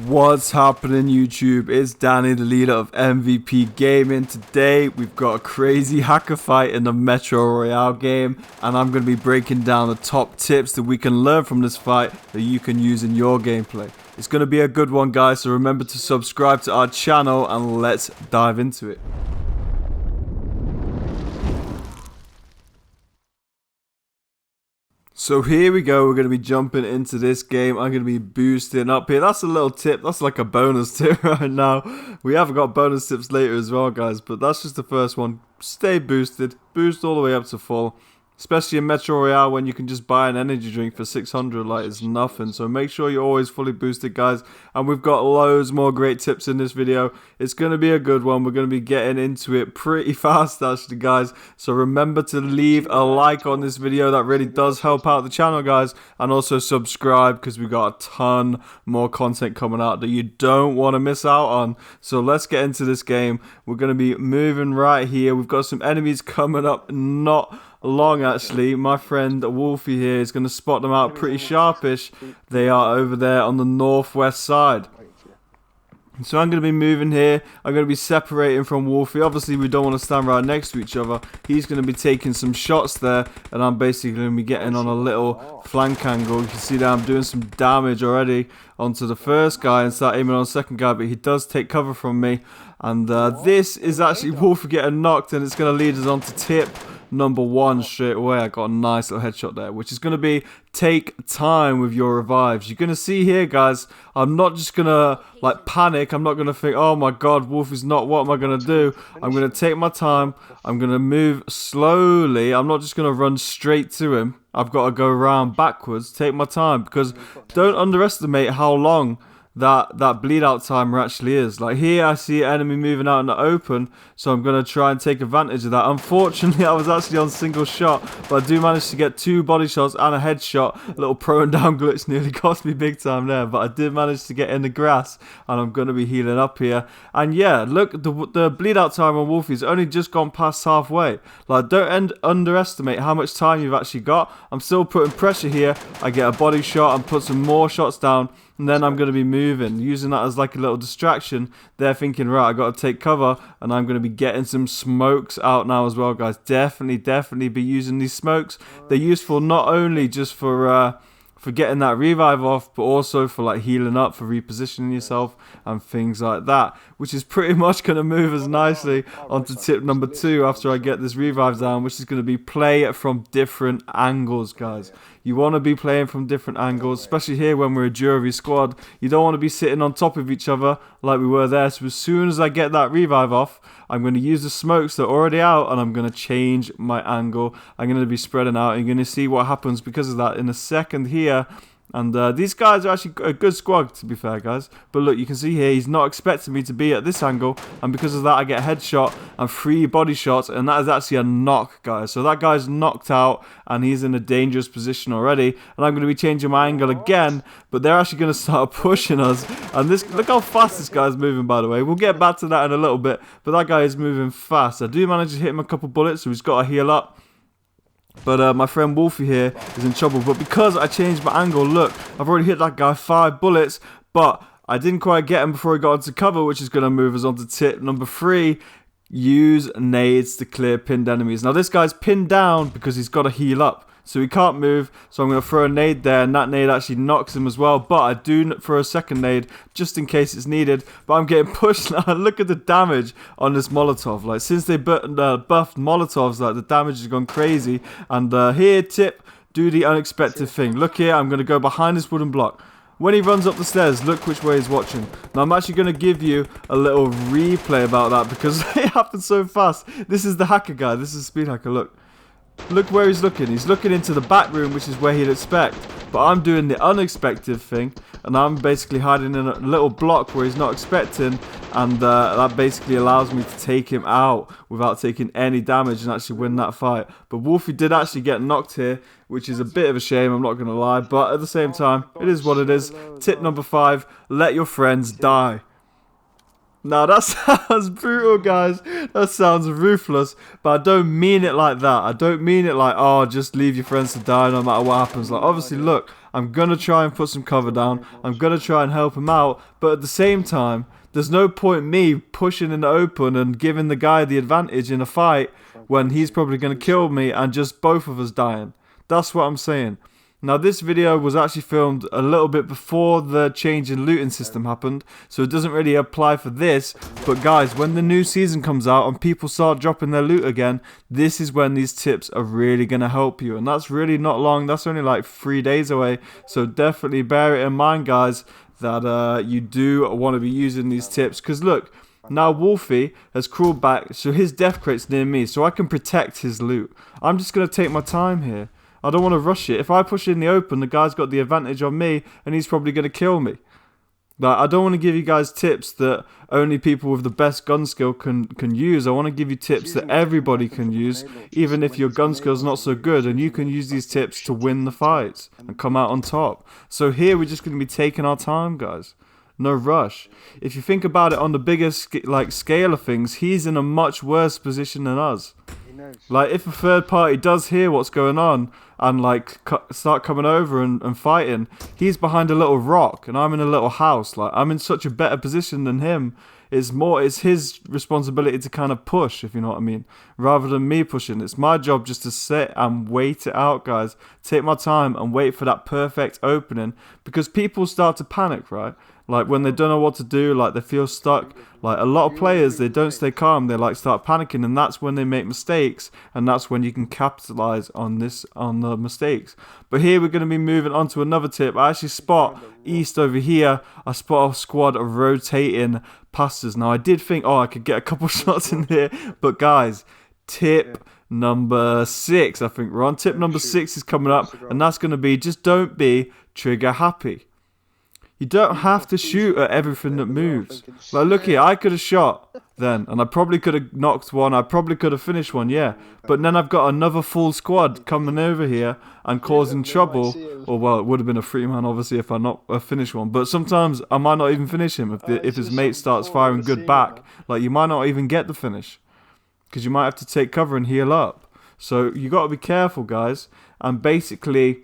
What's happening, YouTube? It's Danny, the leader of MVP Gaming. Today we've got a crazy hacker fight in the Metro Royale game, and I'm going to be breaking down the top tips that we can learn from this fight that you can use in your gameplay. It's going to be a good one, guys, so remember to subscribe to our channel and let's dive into it. So here we go, we're going to be jumping into this game. I'm going to be boosting up here. That's a little tip, that's like a bonus tip right now. We haven't got bonus tips later as well, guys, but that's just the first one. Stay boosted, boost all the way up to full. Especially in Metro Royale when you can just buy an energy drink for 600 like it's nothing. So make sure you're always fully boosted, guys. And we've got loads more great tips in this video. It's going to be a good one. We're going to be getting into it pretty fast actually, guys. So remember to leave a like on this video. That really does help out the channel, guys. And also subscribe because we've got a ton more content coming out that you don't want to miss out on. So let's get into this game. We're going to be moving right here. We've got some enemies coming up not long actually. My friend Wolfie here is going to spot them out pretty sharpish. They are over there on the northwest side. So I'm going to be moving here. I'm going to be separating from Wolfie. Obviously we don't want to stand right next to each other. He's going to be taking some shots there, and I'm basically going to be getting on a little flank angle. You can see that I'm doing some damage already onto the first guy and start aiming on the second guy, but he does take cover from me. And this is actually Wolfie getting knocked, and it's going to lead us on to tip number one straight away. I got a nice little headshot there, which is going to be take time with your revives. You're going to see here, guys, I'm not just going to like panic. I'm not going to think, oh my god, Wolf is not, what am I going to do? I'm going to take my time. I'm going to move slowly. I'm not just going to run straight to him. I've got to go around backwards, take my time, because don't underestimate how long that bleed out timer actually is. Like here I see an enemy moving out in the open, so I'm going to try and take advantage of that. Unfortunately I was actually on single shot, but I do manage to get 2 body shots and a headshot. A little pro and down glitch nearly cost me big time there, but I did manage to get in the grass, and I'm going to be healing up here. And yeah, look, the bleed out time on Wolfie's only just gone past halfway. Like, don't underestimate how much time you've actually got. I'm still putting pressure here. I get a body shot and put some more shots down, and then I'm going to be moving, using that as like a little distraction. They're thinking, right, I got to take cover, and I'm going to be getting some smokes out now as well, guys. Definitely be using these smokes. They're useful not only just for getting that revive off, but also for like healing up, for repositioning yourself and things like that, which is pretty much going to move us nicely onto tip number 2 after I get this revive down, which is going to be play from different angles, guys. You want to be playing from different angles, especially here when we're a jury squad. You don't want to be sitting on top of each other like we were there. So as soon as I get that revive off, I'm going to use the smokes that are already out, and I'm going to change my angle. I'm going to be spreading out, and you're going to see what happens because of that in a second here. And these guys are actually a good squad, to be fair, guys. But look, you can see here, he's not expecting me to be at this angle. And because of that, I get a headshot and 3 body shots. And that is actually a knock, guys. So that guy's knocked out, and he's in a dangerous position already. And I'm going to be changing my angle again. But they're actually going to start pushing us. And this, look how fast this guy's moving, by the way. We'll get back to that in a little bit. But that guy is moving fast. I do manage to hit him a couple bullets, so he's got to heal up. But my friend Wolfie here is in trouble. But because I changed my angle, look, I've already hit that guy 5 bullets. But I didn't quite get him before he got into cover, which is going to move us on to tip number 3. Use nades to clear pinned enemies. Now this guy's pinned down because he's got to heal up. So he can't move, so I'm going to throw a nade there, and that nade actually knocks him as well. But I do throw a second nade, just in case it's needed. But I'm getting pushed now. Look at the damage on this Molotov. Like, since they buffed Molotovs, like, the damage has gone crazy. And here, tip, do the unexpected thing. Look here, I'm going to go behind this wooden block. When he runs up the stairs, look which way he's watching. Now, I'm actually going to give you a little replay about that because it happened so fast. This is the hacker guy. This is Speed Hacker, look. Look where he's looking. He's looking into the back room, which is where he'd expect. But I'm doing the unexpected thing, and I'm basically hiding in a little block where he's not expecting, and that basically allows me to take him out without taking any damage and actually win that fight. But Wolfie did actually get knocked here, which is a bit of a shame, I'm not going to lie. But at the same time, it is what it is. Tip number 5, let your friends die. Now that sounds brutal, guys. That sounds ruthless. But I don't mean it like that. I don't mean it like, oh, just leave your friends to die no matter what happens. Like, obviously, look, I'm going to try and put some cover down. I'm going to try and help him out. But at the same time, there's no point me pushing in the open and giving the guy the advantage in a fight when he's probably going to kill me and just both of us dying. That's what I'm saying. Now, this video was actually filmed a little bit before the change in looting system happened, so it doesn't really apply for this. But guys, when the new season comes out and people start dropping their loot again, this is when these tips are really going to help you. And that's really not long. That's only like 3 days away. So definitely bear it in mind, guys, that you do want to be using these tips. Because look, now Wolfie has crawled back, so his death crate's near me, so I can protect his loot. I'm just going to take my time here. I don't want to rush it. If I push it in the open, the guy's got the advantage on me, and he's probably going to kill me. Like, I don't want to give you guys tips that only people with the best gun skill can use. I want to give you tips that everybody can use, even if your gun skill's not so good, and you can use these tips to win the fights and come out on top. So here we're just going to be taking our time, guys. No rush. If you think about it on the biggest scale of things, he's in a much worse position than us. Like, if a third party does hear what's going on and like start coming over and fighting, he's behind a little rock and I'm in a little house. Like, I'm in such a better position than him. It's his responsibility to kind of push, if you know what I mean, rather than me pushing. It's my job just to sit and wait it out, guys. Take my time and wait for that perfect opening, because people start to panic, right? Like, when they don't know what to do, like they feel stuck. Like, a lot of players, they don't stay calm. They like start panicking, and that's when they make mistakes, and that's when you can capitalize on the mistakes. But here we're going to be moving on to another tip. I actually spot east over here. I spot a squad of rotating past us. Now, I did think, oh, I could get a couple shots in here, but guys, tip number 6, I think we're on. Tip number 6 is coming up, and that's going to be, just don't be trigger happy. You don't have to shoot at everything that moves. Like, look here, I could have shot then, and I probably could have knocked one, I probably could have finished one, yeah. But then I've got another full squad coming over here and causing trouble. Or, well, it would have been a 3-man, obviously, if I not finished one. But sometimes I might not even finish him if his mate starts firing good back. Like, you might not even get the finish, because you might have to take cover and heal up. So you got to be careful, guys. And basically,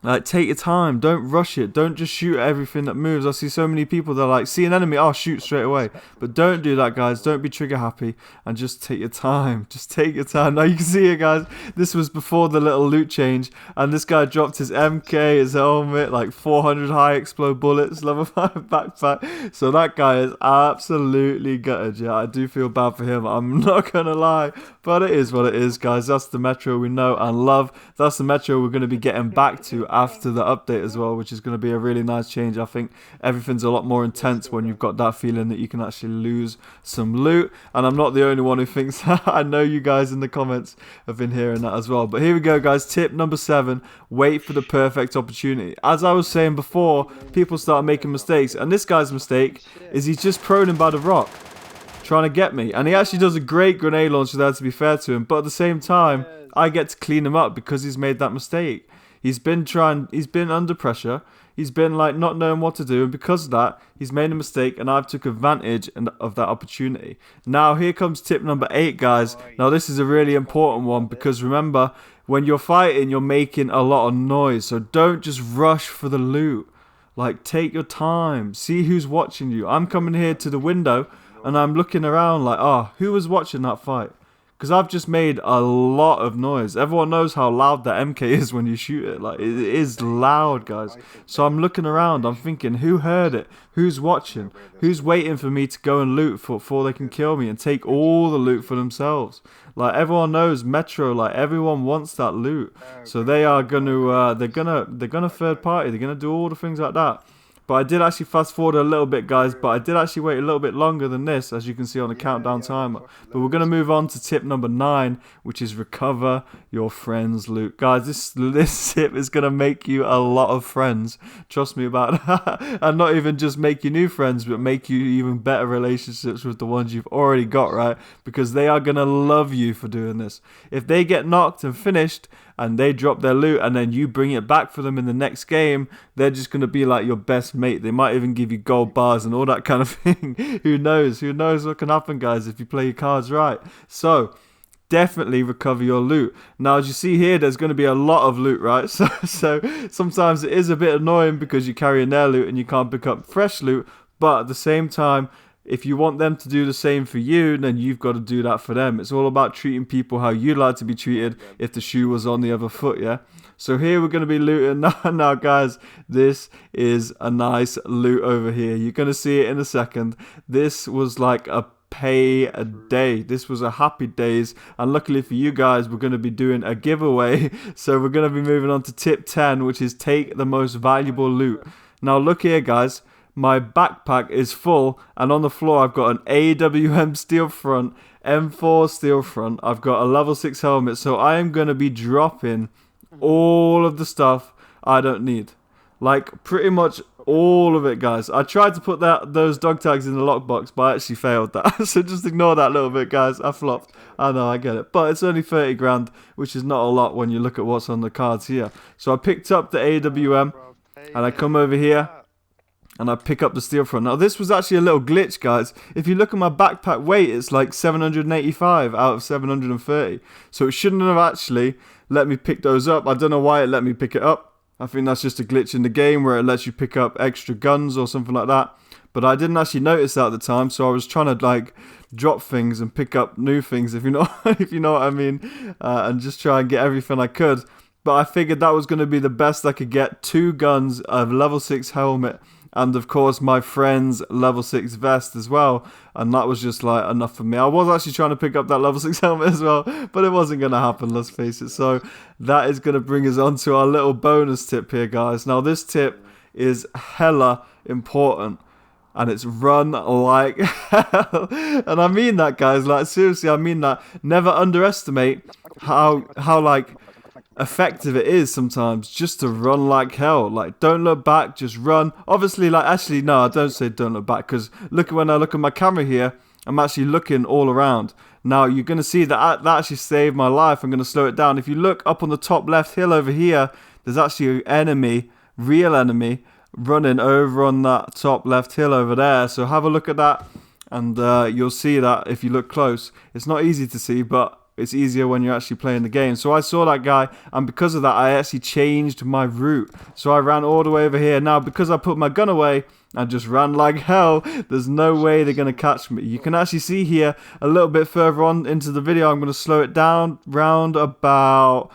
like, take your time. Don't rush it. Don't just shoot at everything that moves. I see so many people that like, see an enemy, oh, shoot straight away. But don't do that, guys. Don't be trigger happy, and just take your time. Just take your time. Now you can see it, guys. This was before the little loot change, and this guy dropped his MK, his helmet, like 400 high explode bullets, level 5 backpack. So that guy is absolutely gutted. Yeah, I do feel bad for him. I'm not gonna lie, but it is what it is, guys. That's the Metro we know and love. That's the Metro we're going to be getting back to after the update as well, which is going to be a really nice change. I think everything's a lot more intense when you've got that feeling that you can actually lose some loot. And I'm not the only one who thinks that. I know you guys in the comments have been hearing that as well. But here we go, guys. Tip number 7, wait for the perfect opportunity. As I was saying before, people start making mistakes, and this guy's mistake is he's just proning by the rock, trying to get me. And he actually does a great grenade launcher there, to be fair to him, but at the same time, I get to clean him up because he's made that mistake. He's been under pressure, he's been like not knowing what to do, and because of that, he's made a mistake, and I've took advantage of that opportunity. Now here comes tip number 8, guys. Now this is a really important one, because remember, when you're fighting, you're making a lot of noise, so don't just rush for the loot. Like, take your time, see who's watching you. I'm coming here to the window, and I'm looking around like, oh, who was watching that fight? Because I've just made a lot of noise. Everyone knows how loud that MK is when you shoot it. Like, it is loud, guys. So I'm looking around. I'm thinking, who heard it? Who's watching? Who's waiting for me to go and loot before they can kill me and take all the loot for themselves? Like, everyone knows Metro. Like, everyone wants that loot. So they are gonna, they're gonna third party. They're gonna do all the things like that. But I did actually fast forward a little bit, guys, but I did actually wait a little bit longer than this, as you can see on the countdown timer. But we're going to move on to tip number 9, which is recover your friend's loot. Guys, this tip is going to make you a lot of friends. Trust me about that. And not even just make you new friends, but make you even better relationships with the ones you've already got, right? Because they are going to love you for doing this. If they get knocked and finished, and they drop their loot and then you bring it back for them in the next game, they're just going to be like your best mate. They might even give you gold bars and all that kind of thing. Who knows? Who knows what can happen, guys, if you play your cards right. So definitely recover your loot. Now, as you see here, there's going to be a lot of loot, right? So sometimes it is a bit annoying because you're carrying their loot and you can't pick up fresh loot. But at the same time, if you want them to do the same for you, then you've got to do that for them. It's all about treating people how you'd like to be treated if the shoe was on the other foot, yeah? So here we're going to be looting. Now, guys, this is a nice loot over here. You're going to see it in a second. This was like a pay a day. This was a happy days, and luckily for you guys, we're going to be doing a giveaway. So we're going to be moving on to tip 10, which is take the most valuable loot. Now, look here, guys. My backpack is full, and on the floor I've got an AWM steel front, M4 steel front. I've got a level 6 helmet, so I am going to be dropping all of the stuff I don't need. Like, pretty much all of it, guys. I tried to put those dog tags in the lockbox, but I actually failed that. So just ignore that little bit, guys. I flopped. I know, I get it. But it's only 30 grand, which is not a lot when you look at what's on the cards here. So I picked up the AWM, and I come over here, and I pick up the steel front. Now, this was actually a little glitch, guys. If you look at my backpack weight, it's like 785 out of 730. So it shouldn't have actually let me pick those up. I don't know why it let me pick it up. I think that's just a glitch in the game where it lets you pick up extra guns or something like that. But I didn't actually notice that at the time, so I was trying to like drop things and pick up new things, if you know what I mean, and just try and get everything I could. But I figured that was going to be the best I could get. 2 guns, a level 6 helmet, and of course my friend's level 6 vest as well. And that was just like enough for me. I was actually trying to pick up that level 6 helmet as well, but it wasn't going to happen, let's face it. So that is going to bring us on to our little bonus tip here, guys. Now, this tip is hella important, and it's run like hell. And I mean that, guys. Like, seriously, I mean that. Never underestimate how like effective it is sometimes just to run like hell. Like, don't look back, just run. Obviously, like, actually, no, I don't say don't look back, because look, when I look at my camera here, I'm actually looking all around. Now, you're going to see that that actually saved my life. I'm going to slow it down. If you look up on the top left hill over here, there's actually an enemy, real enemy, running over on that top left hill over there. So have a look at that, and you'll see that if you look close. It's not easy to see, but it's easier when you're actually playing the game. So I saw that guy, and because of that, I actually changed my route. So I ran all the way over here. Now, because I put my gun away, I just ran like hell. There's no way they're going to catch me. You can actually see here a little bit further on into the video. I'm going to slow it down round about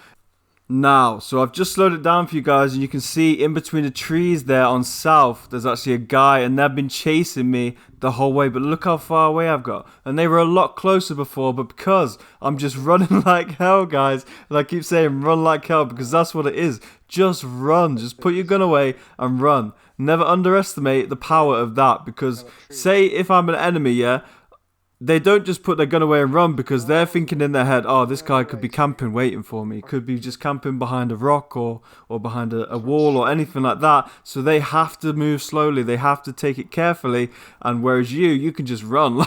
now. So I've just slowed it down for you guys, and you can see in between the trees there on south, there's actually a guy, and they've been chasing me the whole way. But look how far away I've got, and they were a lot closer before, but because I'm just running like hell, guys, and I keep saying run like hell because that's what it is. Just run. Just put your gun away and run. Never underestimate the power of that, because say if I'm an enemy, yeah, they don't just put their gun away and run because they're thinking in their head, oh, this guy could be camping waiting for me. Could be just camping behind a rock or behind a wall or anything like that. So they have to move slowly. They have to take it carefully. And whereas you can just run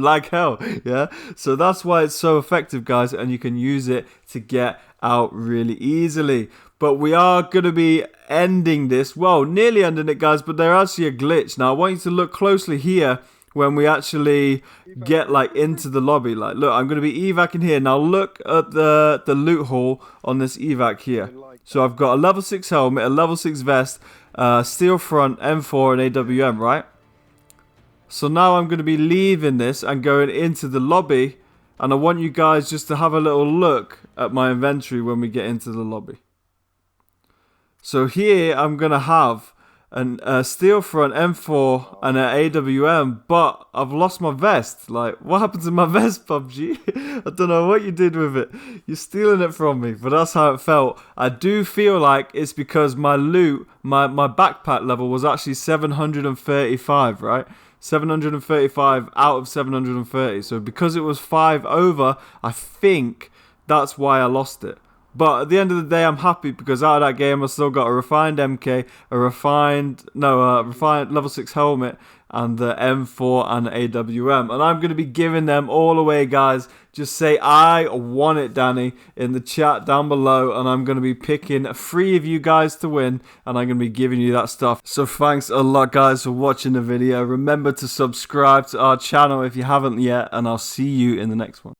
like hell. Yeah. So that's why it's so effective, guys. And you can use it to get out really easily. But we are going to be ending this. Well, nearly ending it, guys. But there's actually a glitch. Now, I want you to look closely here when we actually get like into the lobby. Like, look, I'm going to be evacing here. Now look at the loot haul on this evac here. So I've got a level 6 helmet, a level 6 vest, steel front, M4 and AWM, right? So now I'm going to be leaving this and going into the lobby, and I want you guys just to have a little look at my inventory when we get into the lobby. So here I'm going to have a steel front, M4 and an AWM, but I've lost my vest. Like, what happened to my vest, PUBG? I don't know what you did with it. You're stealing it from me, but that's how it felt. I do feel like it's because my loot, my backpack level was actually 735, right? 735 out of 730. So because it was 5 over, I think that's why I lost it. But at the end of the day, I'm happy because out of that game, I still got a refined MK, a refined level 6 helmet, and the M4 and the AWM. And I'm going to be giving them all away, guys. Just say, I want it, Danny, in the chat down below. And I'm going to be picking 3 of you guys to win. And I'm going to be giving you that stuff. So thanks a lot, guys, for watching the video. Remember to subscribe to our channel if you haven't yet. And I'll see you in the next one.